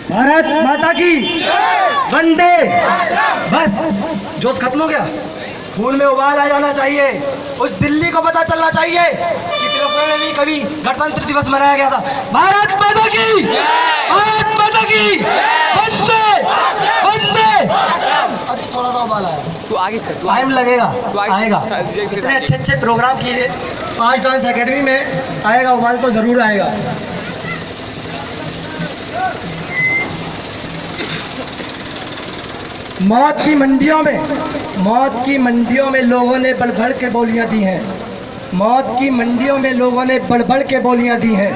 भारत माता की वंदे। बस जोश खत्म हो गया, खून में उबाल आ जाना चाहिए। उस दिल्ली को पता चलना चाहिए कि त्रिपुरा में भी कभी गणतंत्र दिवस मनाया गया था। भारत माता की, भारत माता की वंदे वंदे। अभी थोड़ा सा उबाल आया, तू आगे चल, टाइम लगेगा, आएगा। इतने इतने अच्छे अच्छे प्रोग्राम किए 5 डांस एकेडमी में, आएगा उबाल तो जरूर आएगा। मौत की मंडियों में लोगों ने बढ़ बढ़ के बोलियां दी हैं। मौत की मंडियों में लोगों ने बढ़ बढ़ के बोलियां दी हैं।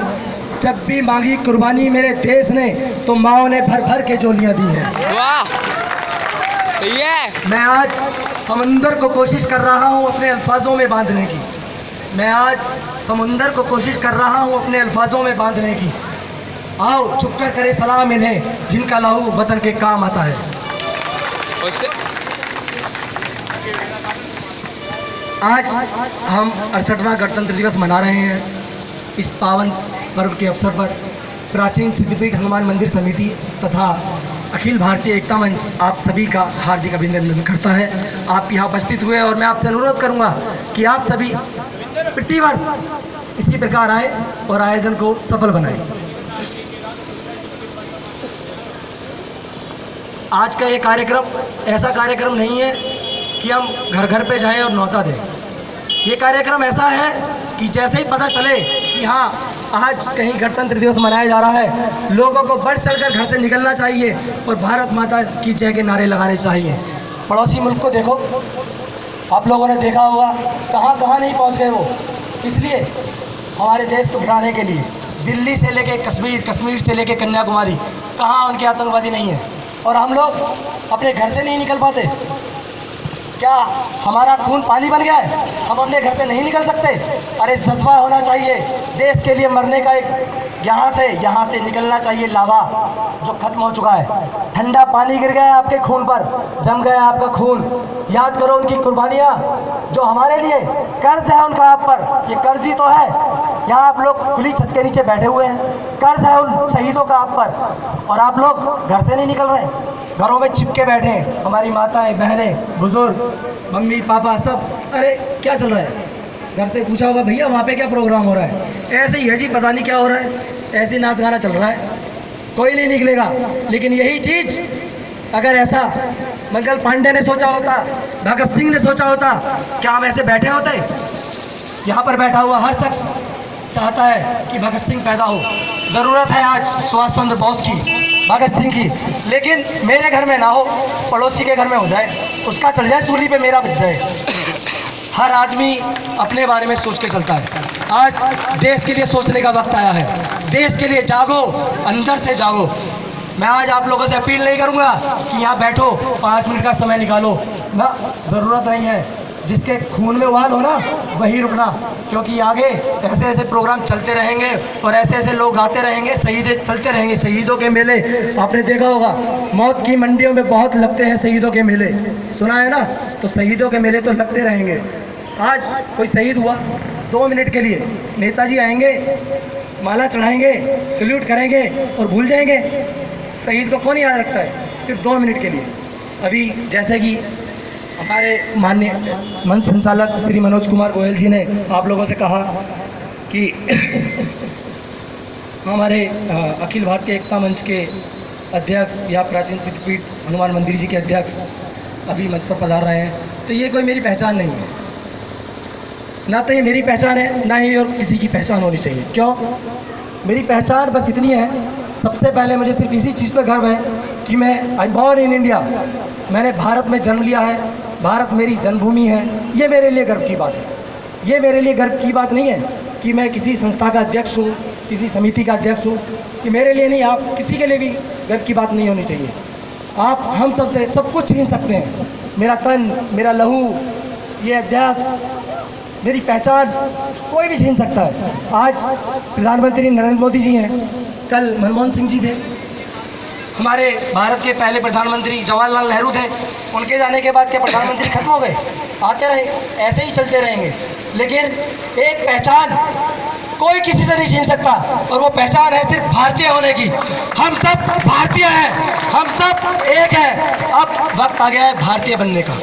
जब भी मांगी कुर्बानी मेरे देश ने, तो माओ ने भर भर के जोलियां दी हैं। वाह, मैं आज समुंदर को कोशिश कर रहा हूं अपने अल्फाजों में बांधने की। मैं आज समुंदर को कोशिश कर रहा हूं अपने अल्फाजों में बांधने की। आओ चुप कर करे सलाम इन्हें, जिनका लहू वतन के काम आता है। आज हम 68वां गणतंत्र दिवस मना रहे हैं। इस पावन पर्व के अवसर पर प्राचीन सिद्धपीठ हनुमान मंदिर समिति तथा अखिल भारतीय एकता मंच आप सभी का हार्दिक अभिनंदन करता है। आप यहाँ उपस्थित हुए और मैं आपसे अनुरोध करूँगा कि आप सभी प्रतिवर्ष इसी प्रकार आए और आयोजन को सफल बनाएं। आज का ये कार्यक्रम ऐसा कार्यक्रम नहीं है कि हम घर घर पे जाएं और न्योता दें। ये कार्यक्रम ऐसा है कि जैसे ही पता चले कि हाँ आज कहीं गणतंत्र दिवस मनाया जा रहा है, लोगों को बढ़ चढ़कर घर से निकलना चाहिए और भारत माता की जय के नारे लगाने चाहिए। पड़ोसी मुल्क को देखो, आप लोगों ने देखा होगा कहाँ कहाँ नहीं पहुँच गए वो, इसलिए हमारे देश को गिराने के लिए। दिल्ली से लेके कश्मीर, कश्मीर से लेके कन्याकुमारी, कहाँ उनके आतंकवादी नहीं है। और हम लोग अपने घर से नहीं निकल पाते। क्या हमारा खून पानी बन गया है? हम अपने घर से नहीं निकल सकते? अरे जज्बा होना चाहिए देश के लिए मरने का। एक यहाँ से निकलना चाहिए लावा जो खत्म हो चुका है। ठंडा पानी गिर गया आपके खून पर, जम गया आपका खून। याद करो उनकी कुर्बानियाँ, जो हमारे लिए कर्ज है उनका आप पर। ये कर्ज ही तो है। यहाँ आप लोग खुली छत के नीचे बैठे हुए हैं, कर्ज है उन शहीदों का आप पर, और आप लोग घर से नहीं निकल रहे, घरों में चिपके बैठे हैं। हमारी माताएं, बहनें, बुजुर्ग, मम्मी पापा सब, अरे क्या चल रहा है? घर से पूछा होगा भैया वहाँ पे क्या प्रोग्राम हो रहा है? ऐसे ही है जी, पता नहीं क्या हो रहा है, ऐसे ही नाच गाना चल रहा है, कोई नहीं निकलेगा। लेकिन यही चीज़ अगर ऐसा मंगल पांडे ने सोचा होता, भगत सिंह ने सोचा होता, क्या हम ऐसे बैठे होते? यहाँ पर बैठा हुआ हर शख्स चाहता है कि भगत सिंह पैदा हो। ज़रूरत है आज सुभाष चंद्र बोस की, भगत सिंह की, लेकिन मेरे घर में ना हो, पड़ोसी के घर में हो जाए, उसका चढ़ जाए सूली पे, मेरा बच जाए। हर आदमी अपने बारे में सोच के चलता है। आज देश के लिए सोचने का वक्त आया है। देश के लिए जागो, अंदर से जागो। मैं आज आप लोगों से अपील नहीं करूंगा कि यहाँ बैठो 5 मिनट का समय निकालो ना, ज़रूरत नहीं है। जिसके खून में उबाल हो ना वही रुकना, क्योंकि आगे ऐसे ऐसे प्रोग्राम चलते रहेंगे और ऐसे ऐसे लोग आते रहेंगे, शहीद चलते रहेंगे। शहीदों के मेले आपने देखा होगा, मौत की मंडियों में बहुत लगते हैं शहीदों के मेले, सुना है ना? तो शहीदों के मेले तो लगते रहेंगे। आज कोई शहीद हुआ 2 मिनट के लिए, नेताजी आएंगे, माला चढ़ाएंगे, सल्यूट करेंगे और भूल जाएंगे। शहीद को कौन याद रखता है? सिर्फ 2 मिनट के लिए। अभी जैसे कि हमारे माननीय मंच संचालक श्री मनोज कुमार गोयल जी ने आप लोगों से कहा कि हमारे अखिल भारतीय एकता मंच के अध्यक्ष या प्राचीन सिद्धपीठ हनुमान मंदिर जी के अध्यक्ष अभी मंच पर पधार रहे हैं, तो ये कोई मेरी पहचान नहीं है, ना तो ये मेरी पहचान है, ना ही और किसी की पहचान होनी चाहिए। क्यों? मेरी पहचान बस इतनी है, सबसे पहले मुझे सिर्फ इसी चीज़ पर गर्व है कि मैं आई बॉर्न इन इंडिया, मैंने भारत में जन्म लिया है, भारत मेरी जन्मभूमि है। ये मेरे लिए गर्व की बात है। ये मेरे लिए गर्व की बात नहीं है कि मैं किसी संस्था का अध्यक्ष हूँ, किसी समिति का अध्यक्ष हूँ, कि मेरे लिए नहीं, आप किसी के लिए भी गर्व की बात नहीं होनी चाहिए। आप हम सब से सब कुछ छीन सकते हैं, मेरा तन, मेरा लहू, ये अध्यक्ष, मेरी पहचान कोई भी छीन सकता है। आज प्रधानमंत्री नरेंद्र मोदी जी हैं, कल मनमोहन सिंह जी थे, हमारे भारत के पहले प्रधानमंत्री जवाहरलाल नेहरू थे। उनके जाने के बाद क्या प्रधानमंत्री खत्म हो गए? आते रहे, ऐसे ही चलते रहेंगे। लेकिन एक पहचान कोई किसी से नहीं छीन सकता, और वो पहचान है सिर्फ भारतीय होने की। हम सब भारतीय हैं, हम सब एक हैं। अब वक्त आ गया है भारतीय बनने का।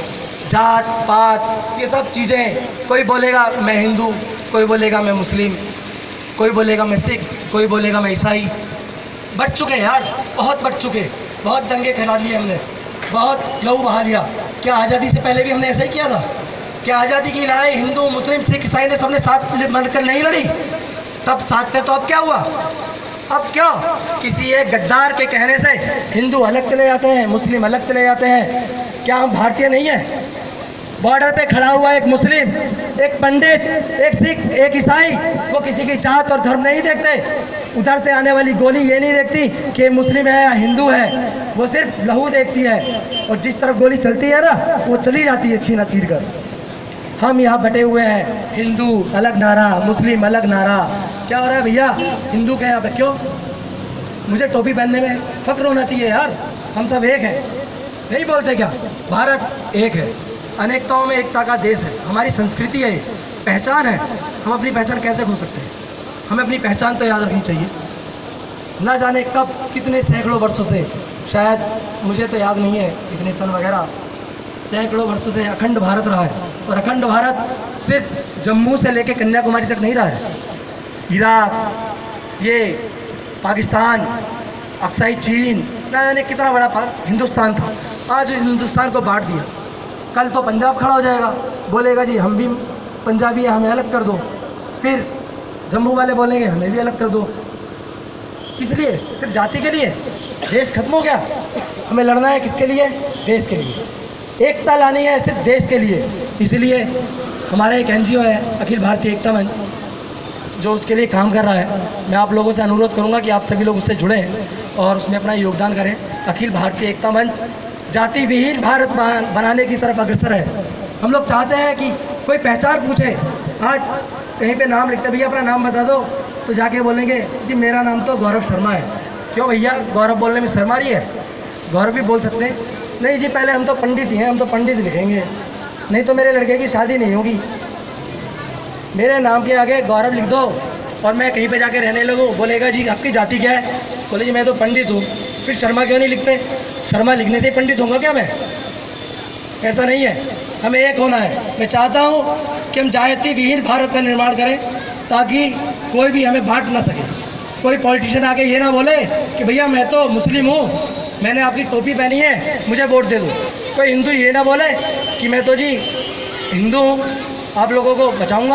जात पात ये सब चीज़ें, कोई बोलेगा मैं हिंदू, कोई बोलेगा मैं मुस्लिम, कोई बोलेगा मैं सिख, कोई बोलेगा मैं ईसाई। बढ़ चुके यार, बहुत बढ़ चुके, बहुत दंगे करा लिए हमने, बहुत लहू बहा लिया। क्या आज़ादी से पहले भी हमने ऐसा ही किया था? क्या आज़ादी की लड़ाई हिंदू मुस्लिम सिख ईसाई ने सबने साथ मिलकर नहीं लड़ी? तब साथ थे तो अब क्या हुआ? अब क्यों किसी एक गद्दार के कहने से हिंदू अलग चले जाते हैं, मुस्लिम अलग चले जाते हैं? क्या हम भारतीय नहीं हैं? बॉर्डर पे खड़ा हुआ एक मुस्लिम, एक पंडित, एक सिख, एक ईसाई, वो किसी की जात और धर्म नहीं देखते। उधर से आने वाली गोली ये नहीं देखती कि ये मुस्लिम है या हिंदू है, वो सिर्फ लहू देखती है। और जिस तरफ गोली चलती है ना, वो चली जाती है छीना चीर कर। हम यहाँ बटे हुए हैं, हिंदू अलग नारा, मुस्लिम अलग नारा। क्या हो रहा है भैया हिंदू के यहाँ पे? क्यों? मुझे टोपी पहनने में फख्र होना चाहिए यार। हम सब एक हैं, नहीं बोलते क्या? भारत एक है, अनेकताओं में एकता का देश है, हमारी संस्कृति है, पहचान है। हम अपनी पहचान कैसे खो सकते हैं? हमें अपनी पहचान तो याद रखनी चाहिए। ना जाने कब कितने सैकड़ों वर्षों से, शायद मुझे तो याद नहीं है इतने सन वगैरह, सैकड़ों वर्षों से अखंड भारत रहा है। और अखंड भारत सिर्फ जम्मू से लेकर कन्याकुमारी तक नहीं रहा है। इराक, ये पाकिस्तान, अक्साई चीन, ना जाने कितना बड़ा हिंदुस्तान था। आज इस हिंदुस्तान को बांट दिया। कल तो पंजाब खड़ा हो जाएगा, बोलेगा जी हम भी पंजाबी है, हमें अलग कर दो। फिर जम्मू वाले बोलेंगे हमें भी अलग कर दो। किस लिए? सिर्फ जाति के लिए? देश खत्म हो गया। हमें लड़ना है किसके लिए? देश के लिए। एकता लानी है सिर्फ देश के लिए। इसलिए हमारा एक NGO है, अखिल भारतीय एकता मंच, जो उसके लिए काम कर रहा है। मैं आप लोगों से अनुरोध करूंगा कि आप सभी लोग उससे जुड़ें और उसमें अपना योगदान करें। अखिल भारतीय एकता मंच जाति विहीन भारत बनाने की तरफ अग्रसर है। हम लोग चाहते हैं कि कोई पहचान पूछे, आज कहीं पे नाम लिखते, भैया अपना नाम बता दो, तो जाके बोलेंगे जी मेरा नाम तो गौरव शर्मा है। क्यों भैया, गौरव बोलने में शर्मा रही है? गौरव भी बोल सकते हैं। नहीं जी पहले हम तो पंडित ही हैं, हम तो पंडित लिखेंगे, नहीं तो मेरे लड़के की शादी नहीं होगी। मेरे नाम के आगे गौरव लिख दो और मैं कहीं पे जाके रहने लगूँ, बोलेगा जी आपकी जाति क्या है? बोले जी मैं तो पंडित हूँ। फिर शर्मा क्यों नहीं लिखते? शर्मा लिखने से ही पंडित होगा क्या मैं? ऐसा नहीं है, हमें एक होना है। मैं चाहता हूँ कि हम जाति विहीन भारत का निर्माण करें, ताकि कोई भी हमें बांट ना सके। कोई पॉलिटिशियन आके ये ना बोले कि भैया मैं तो मुस्लिम हूँ, मैंने आपकी टोपी पहनी है, मुझे वोट दे दो। कोई हिंदू ये ना बोले कि मैं तो जी हिंदू हूँ, आप लोगों को बचाऊँगा।